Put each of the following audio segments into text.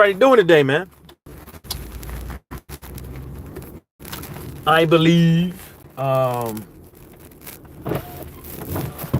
Everybody doing today, man? I believe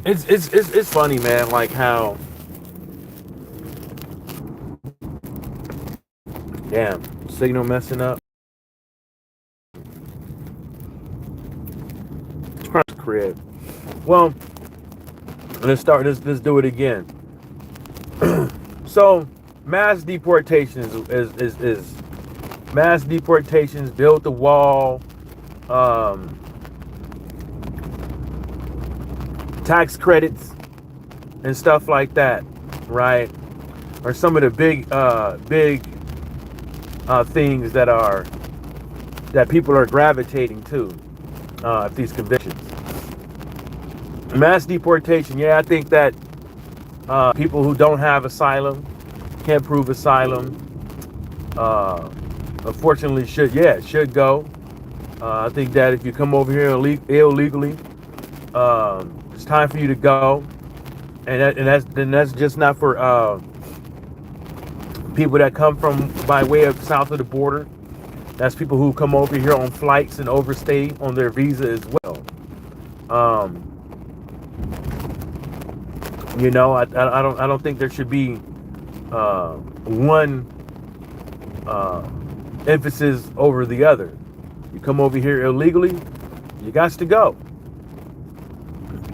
it's funny, man. Like how damn signal messing up. Crib. Well, let's start. Let's do it again. So, mass deportations is mass deportations. Build the wall. Um, Tax credits and stuff like that, right? Are some of the big things that people are gravitating to at these conventions. Mass deportation, yeah, I think that people who don't have asylum, can't prove asylum, unfortunately should go. I think that if you come over here illegally, it's time for you to go, and that's just not for people that come from by way of south of the border. That's people who come over here on flights and overstay on their visa as well. Um, I don't think there should be one emphasis over the other. You come over here illegally, you got to go.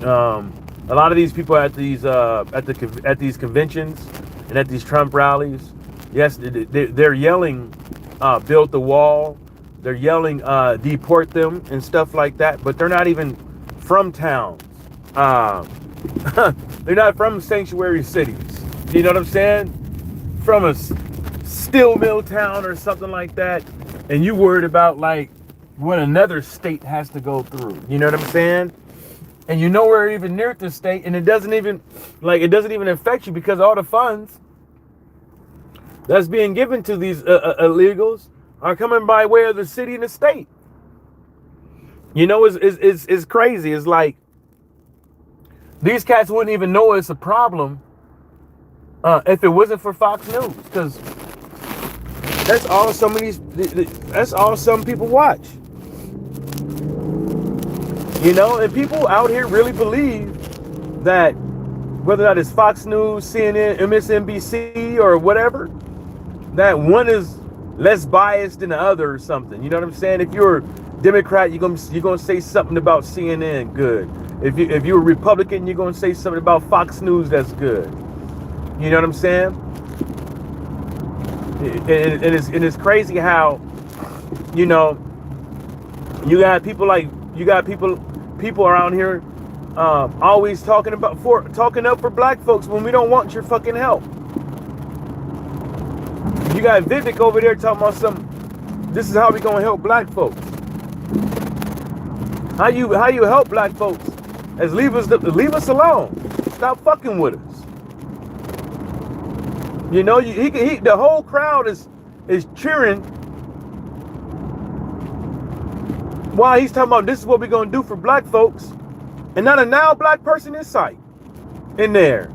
A lot of these people at these at these conventions and at these Trump rallies, yes, they're yelling, "Build the wall." They're yelling, "Deport them" and stuff like that. But they're not even from towns. They're not from sanctuary cities. You know what I'm saying? From a steel mill town or something like that, and you worried about like what another state has to go through. You know what I'm saying? And you know we're even near the state, and it doesn't even affect you because all the funds that's being given to these illegals are coming by way of the city and the state. You know, it's crazy. It's like these cats wouldn't even know it's a problem if it wasn't for Fox News, because that's all that's all some people watch. You know, and people out here really believe that whether that is Fox News, CNN, MSNBC, or whatever, that one is less biased than the other or something. You know what I'm saying? If you're a Democrat, you're gonna say something about CNN good. If you're a Republican, you're gonna say something about Fox News that's good. You know what I'm saying? And it's crazy how, you know, you got people around here always talking up for black folks when we don't want your fucking help. You got Vivek over there talking about this is how we gonna help black folks. How you help black folks is leave us alone. Stop fucking with us. You know, the whole crowd is cheering while he's talking about this is what we're gonna do for black folks, and not a now black person in sight in there.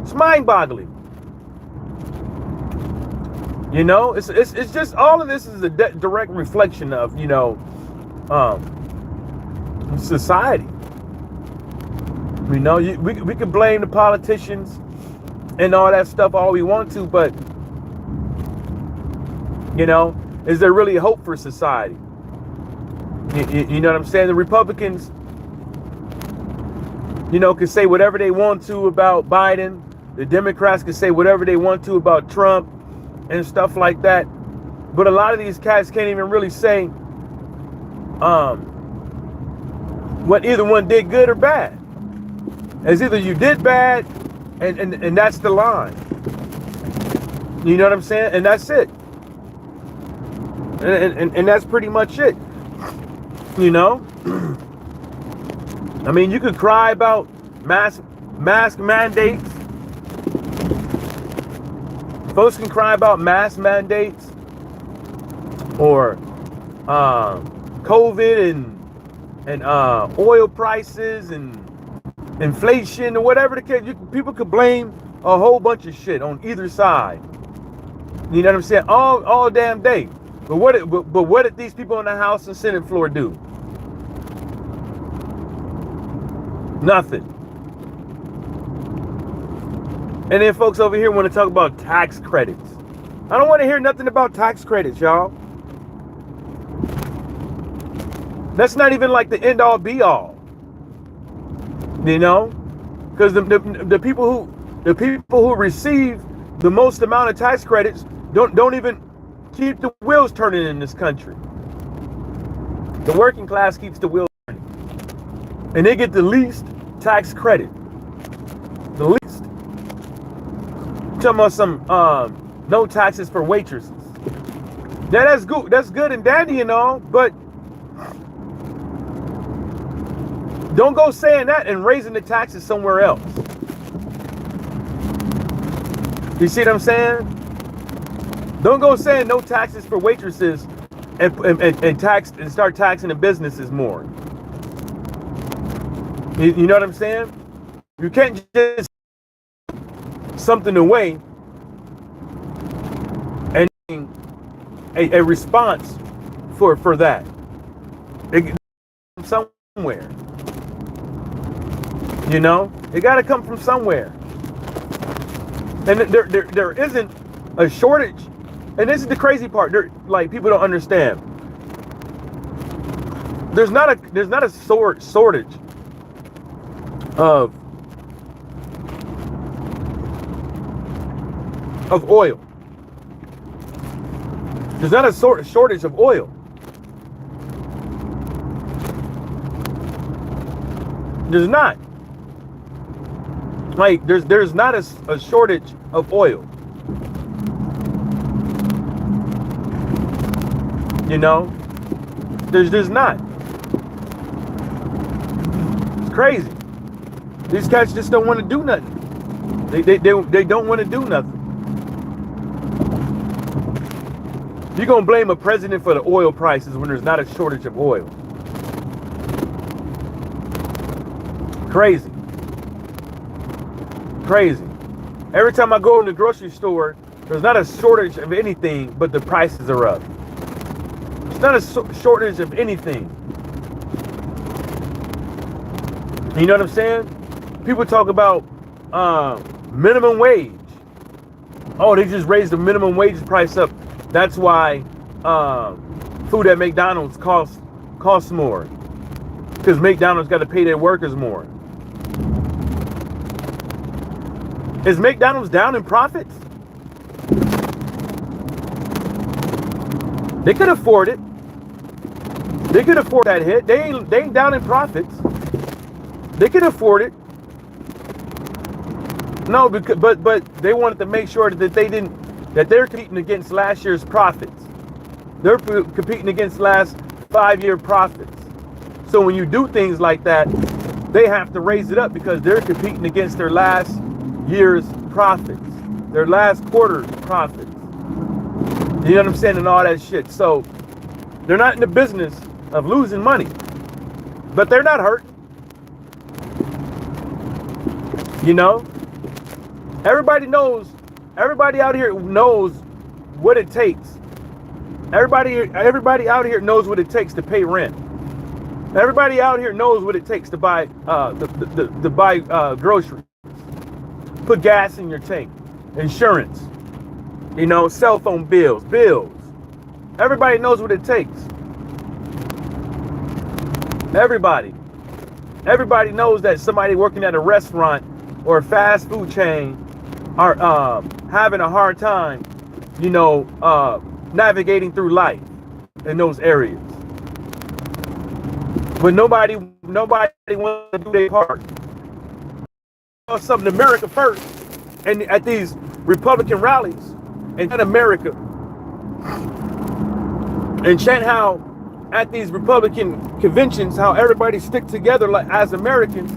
It's mind-boggling. You know, it's just all of this is a direct reflection of, you know, society. You know, we can blame the politicians and all that stuff all we want to, but you know, is there really hope for society? You know what I'm saying? The Republicans, you know, can say whatever they want to about Biden. The Democrats can say whatever they want to about Trump and stuff like that. But a lot of these cats can't even really say what either one did good or bad. It's either you did bad and that's the line. You know what I'm saying? And that's it. And that's pretty much it. You know? I mean, you could cry about mask mandates. Folks can cry about mask mandates or COVID and oil prices and inflation or whatever the case. People could blame a whole bunch of shit on either side. You know what I'm saying? All damn day. But what did these people on the House and Senate floor do? Nothing. And then folks over here want to talk about tax credits. I don't want to hear nothing about tax credits, y'all. That's not even like the end all be all. You know? Because the people who receive the most amount of tax credits don't even keep the wheels turning in this country. The working class keeps the wheels turning. And they get the least tax credit. The least. Talking about some no taxes for waitresses. Now that's good and dandy and all, but don't go saying that and raising the taxes somewhere else. You see what I'm saying? Don't go saying no taxes for waitresses and start taxing the businesses more. You know what I'm saying? You can't just something away and a response for that. It comes somewhere. You know, it got to come from somewhere. And there isn't a shortage. And this is the crazy part. Like, people don't understand. There's not a shortage of oil. There's not a shortage of oil. There's not. Like, there's not a shortage of oil. You know? There's not. It's crazy. These cats just don't want to do nothing. They don't want to do nothing. You're going to blame a president for the oil prices when there's not a shortage of oil. Crazy. Crazy. Every time I go in the grocery store, there's not a shortage of anything, but the prices are up. It's not a shortage of anything. You know what I'm saying? People talk about minimum wage. Oh, they just raised the minimum wage price up. That's why food at McDonald's costs more. Because McDonald's got to pay their workers more. Is McDonald's down in profits? They could afford it. They could afford that hit. They ain't down in profits. They could afford it. No, but they wanted to make sure that they're competing against last year's profits. They're competing against last 5-year profits. So when you do things like that, they have to raise it up because they're competing against their last year's profits, their last quarter's profits. You know what I'm saying? And all that shit. So they're not in the business of losing money, but they're not hurt. You know? Everybody out here knows what it takes. Everybody out here knows what it takes to pay rent. Everybody out here knows what it takes to buy groceries. Put gas in your tank, insurance, you know, cell phone bills. Everybody knows what it takes. Everybody knows that somebody working at a restaurant or a fast food chain are having a hard time, you know, navigating through life in those areas. But nobody wants to do their part. Something America first, and at these Republican rallies in America, and chant how at these Republican conventions how everybody stick together like as Americans,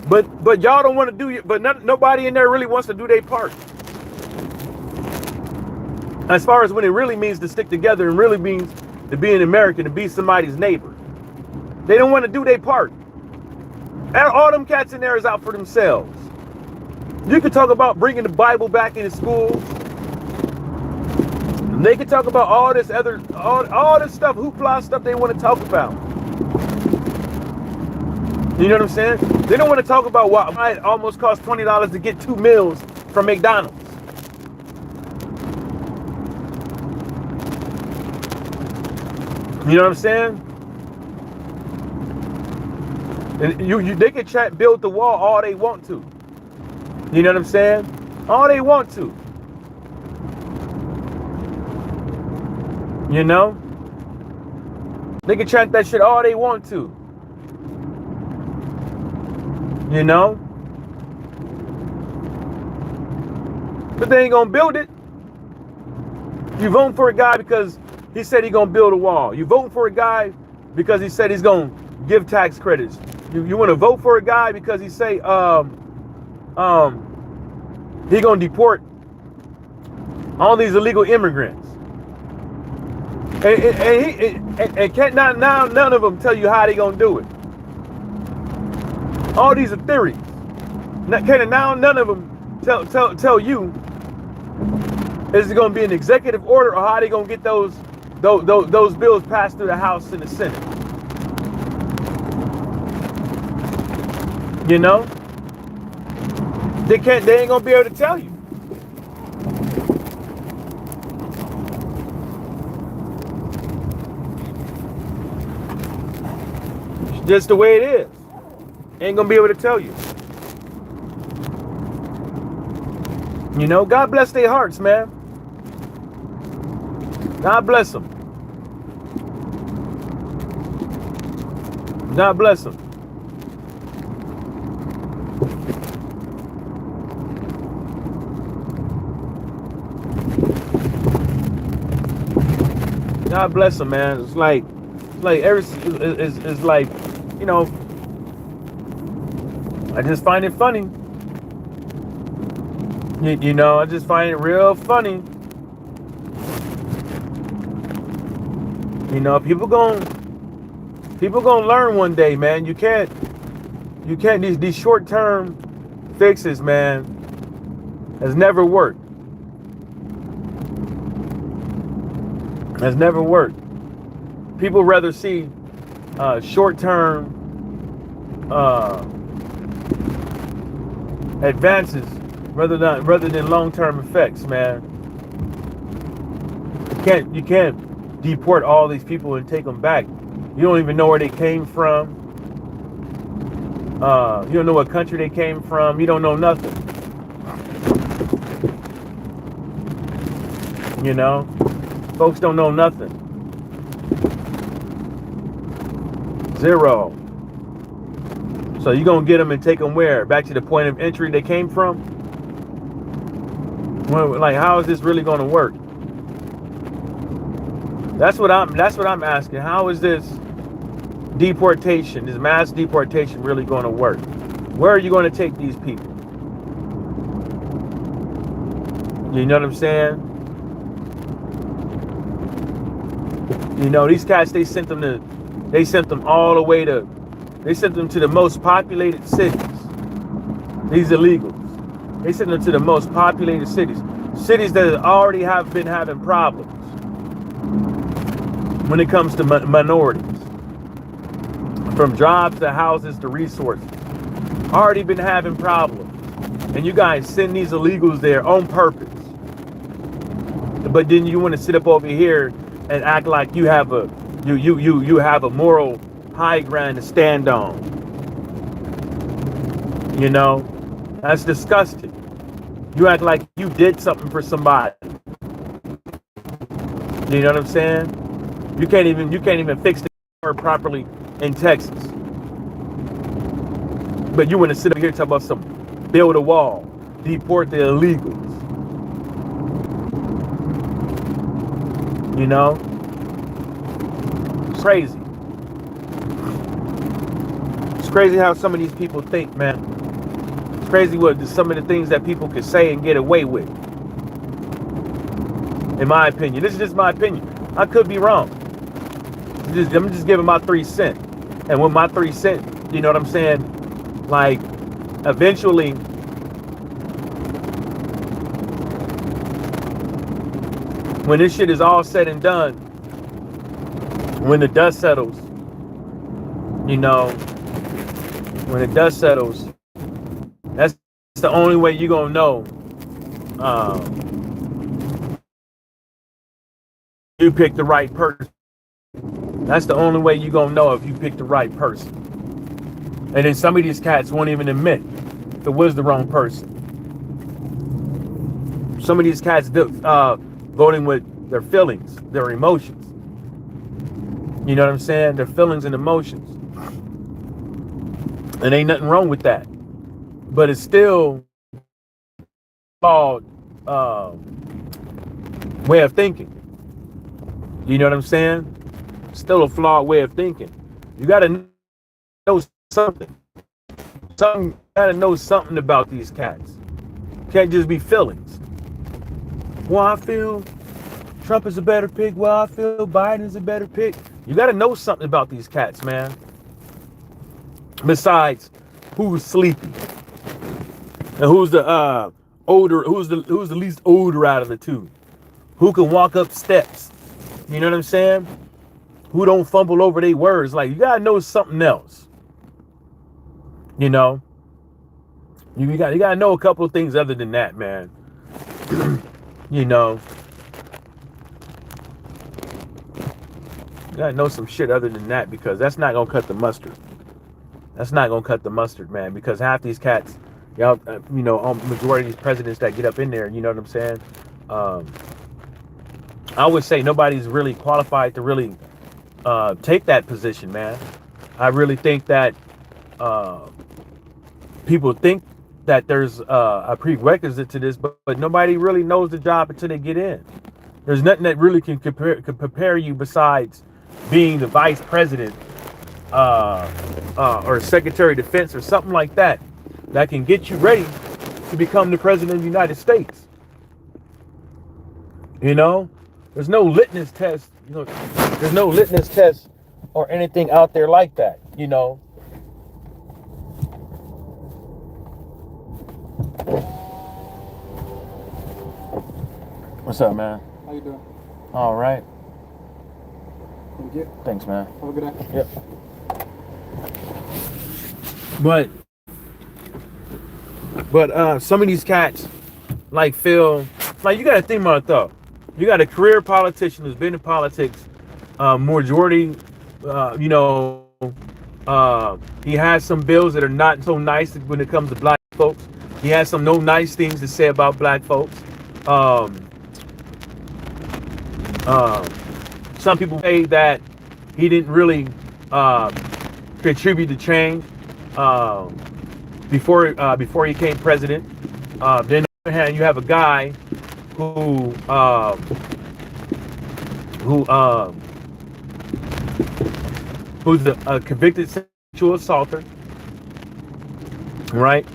but y'all don't want to do it. But nobody in there really wants to do their part. As far as when it really means to stick together and really means to be an American, to be somebody's neighbor, they don't want to do their part. And all them cats in there is out for themselves. You could talk about bringing the Bible back into schools. They can talk about all this other, all this stuff, hoopla stuff they want to talk about. You know what I'm saying? They don't want to talk about why it almost cost $20 to get 2 meals from McDonald's. You know what I'm saying? And they can build the wall all they want to. You know what I'm saying? All they want to. You know? They can chant that shit all they want to. You know? But they ain't gonna build it. You voting for a guy because he said he's gonna build a wall. You voting for a guy because he said he's gonna give tax credits. You want to vote for a guy because he say he gonna deport all these illegal immigrants. And can't now none of them tell you how they gonna do it. All these are theories. Now none of them tell you is it gonna be an executive order or how they gonna get those bills passed through the House and the Senate. You know? They ain't gonna be able to tell you. It's just the way it is. Ain't gonna be able to tell you. You know, God bless their hearts, man. God bless them. God bless them. God bless them, man. It's like it's like, you know, I just find it funny. You know, I just find it real funny. You know, people gonna learn one day, man. You can't these short-term fixes, man, has never worked. Has never worked. People rather see short-term advances rather than long-term effects, man. You can't deport all these people and take them back. You don't even know where they came from. You don't know what country they came from. You don't know nothing. You know? Folks don't know nothing. Zero. So you gonna get them and take them where? Back to the point of entry they came from? Well, like, how is this really gonna work? That's what I'm asking. How is this deportation, this mass deportation, really gonna work? Where are you gonna take these people? You know what I'm saying? You know, these cats, they sent them all the way to, they sent them to the most populated cities. These illegals. They sent them to the most populated cities. Cities that already have been having problems when it comes to minorities. From jobs to houses to resources. Already been having problems. And you guys send these illegals there on purpose. But then you want to sit up over here and act like you have a moral high ground to stand on. You know, that's disgusting. You act like you did something for somebody. You know what I'm saying? You can't even fix the car properly in Texas. But you want to sit up here and talk about some build a wall, deport the illegals. You know? It's crazy. It's crazy how some of these people think, man. It's crazy what some of the things that people can say and get away with. In my opinion. This is just my opinion. I could be wrong. I'm just giving my 3 cents. And with my 3 cents, you know what I'm saying? Like, eventually, when this shit is all said and done, when the dust settles, you know, when the dust settles, that's the only way you're gonna know you picked the right person. That's the only way you're gonna know if you picked the right person. And then some of these cats won't even admit if it was the wrong person. Some of these cats voting with their feelings, their emotions. You know what I'm saying? Their feelings and emotions. And ain't nothing wrong with that. But it's still called way of thinking. You know what I'm saying? Still a flawed way of thinking. You gotta know something. You gotta know something about these cats. Can't just be feelings. Well, I feel Trump is a better pick. Well, I feel Biden is a better pick. You gotta know something about these cats, man. Besides who's sleepy and who's the older, who's the least older out of the two, who can walk up steps. You know what I'm saying? Who don't fumble over their words. Like, you gotta know something else. You know, you gotta know a couple of things other than that, man. You know, you gotta know some shit other than that, because that's not gonna cut the mustard. That's not gonna cut the mustard, man. Because half these cats, y'all, you know, majority of these presidents that get up in there, you know what I'm saying? I would say nobody's really qualified to really take that position, man. I really think that people think that there's a prerequisite to this, but nobody really knows the job until they get in. There's nothing that really can prepare you besides being the vice president or secretary of defense or something like that can get you ready to become the president of the United States. You know, there's no litmus test. You know, there's no litmus test or anything out there like that. You know. What's up, man? How you doing? All right. Thank you. Thanks, man. Have a good day. Yep. But some of these cats like feel like, you got to think about it though. You got a career politician who's been in politics, majority, you know, he has some bills that are not so nice when it comes to black folks. He has some no nice things to say about black folks. Some people say that he didn't really contribute to change before he became president. Then on the other hand, you have a guy who's a convicted sexual assaulter, right?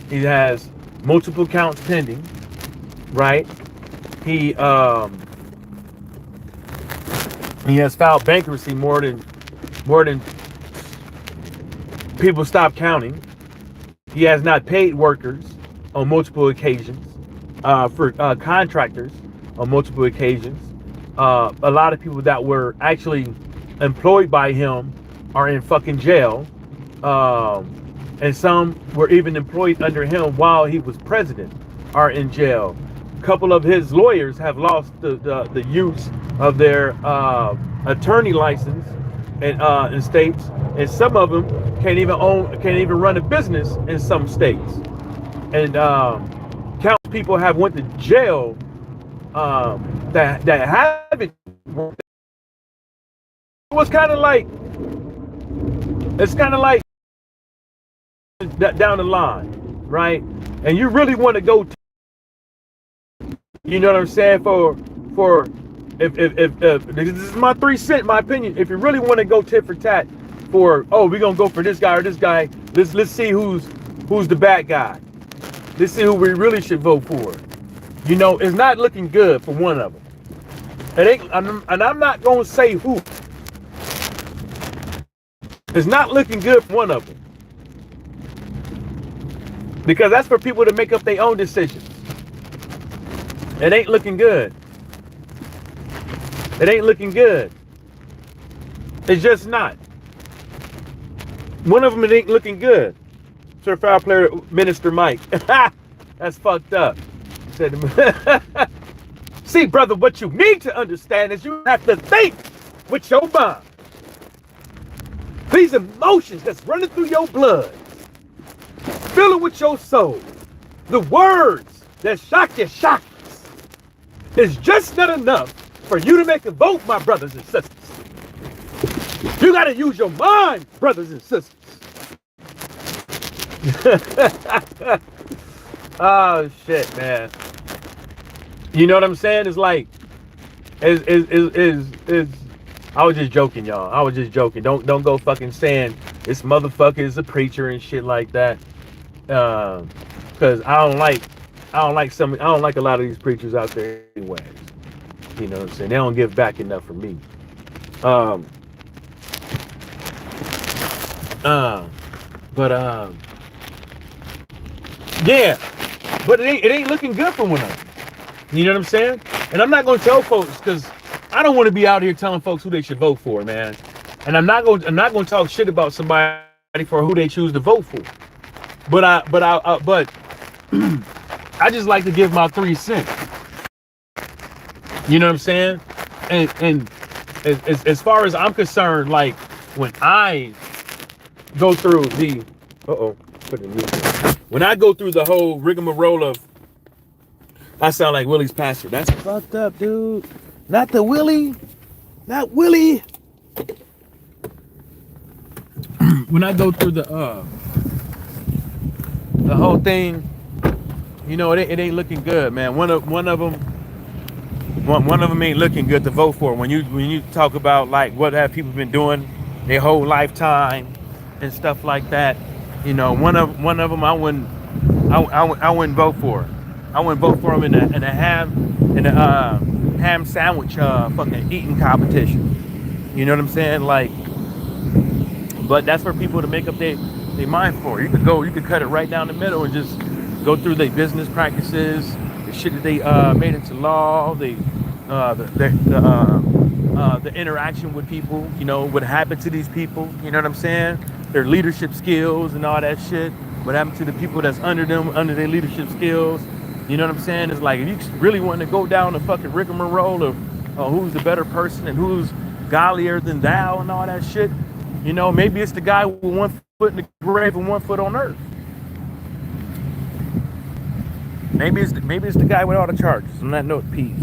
He has multiple counts pending, right? He has filed bankruptcy more than people stop counting. He has not paid workers on multiple occasions, for contractors on multiple occasions. A lot of people that were actually employed by him are in fucking jail. And some were even employed under him while he was president are in jail. A couple of his lawyers have lost the use of their attorney license in states, and some of them can't even run a business in some states. And countless people have went to jail that haven't worked. It's kind of like down the line, right? And you really want to go, you know what I'm saying? For if this is my 3 cents, my opinion. If you really want to go tit for tat for, oh, we're gonna go for this guy or this guy. Let's see who's the bad guy. Let's see who we really should vote for. You know, it's not looking good for one of them. It ain't, and I'm not gonna say who. It's not looking good for one of them, because that's for people to make up their own decisions. It ain't looking good. It ain't looking good. It's just not. One of them, it ain't looking good. Certified player, Minister Mike. That's fucked up. Said, see, brother, what you need to understand is you have to think with your mind. These emotions that's running through your blood, fill it with your soul. The words that shock your chakras is just not enough for you to make a vote, my brothers and sisters. You got to use your mind, brothers and sisters. Oh shit, man. You know what I'm saying? It's like, I was just joking, y'all. I was just joking. Don't go fucking saying this motherfucker is a preacher and shit like that. Cause I don't like a lot of these preachers out there anyways. You know what I'm saying? They don't give back enough for me. Yeah, but it ain't looking good for one of them. You know what I'm saying? And I'm not gonna tell folks because I don't want to be out here telling folks who they should vote for, man. And I'm not gonna talk shit about somebody for who they choose to vote for. But I just like to give my 3 cents. You know what I'm saying? And as far as I'm concerned, like when I go through the when I go through the whole rigmarole of, I sound like Willie's pastor. That's fucked up, dude. Not the Willie. Not Willie. When I go through the whole thing, you know, it ain't looking good, man. One of them ain't looking good to vote for. When you talk about like what have people been doing their whole lifetime and stuff like that, you know, one of them I wouldn't vote for. I wouldn't vote for him in a ham sandwich fucking eating competition. You know what I'm saying? Like, but that's for people to make up their mind for. You could cut it right down the middle and just go through their business practices, the shit that they made into law, the interaction with people, you know, what happened to these people, you know what I'm saying? Their leadership skills and all that shit. What happened to the people that's under them, under their leadership skills. You know what I'm saying? It's like, if you really want to go down the fucking rigmarole of who's the better person and who's godlier than thou and all that shit, you know, maybe it's the guy with 1 foot in the grave and 1 foot on earth. Maybe it's the guy with all the charges. On that note, peace.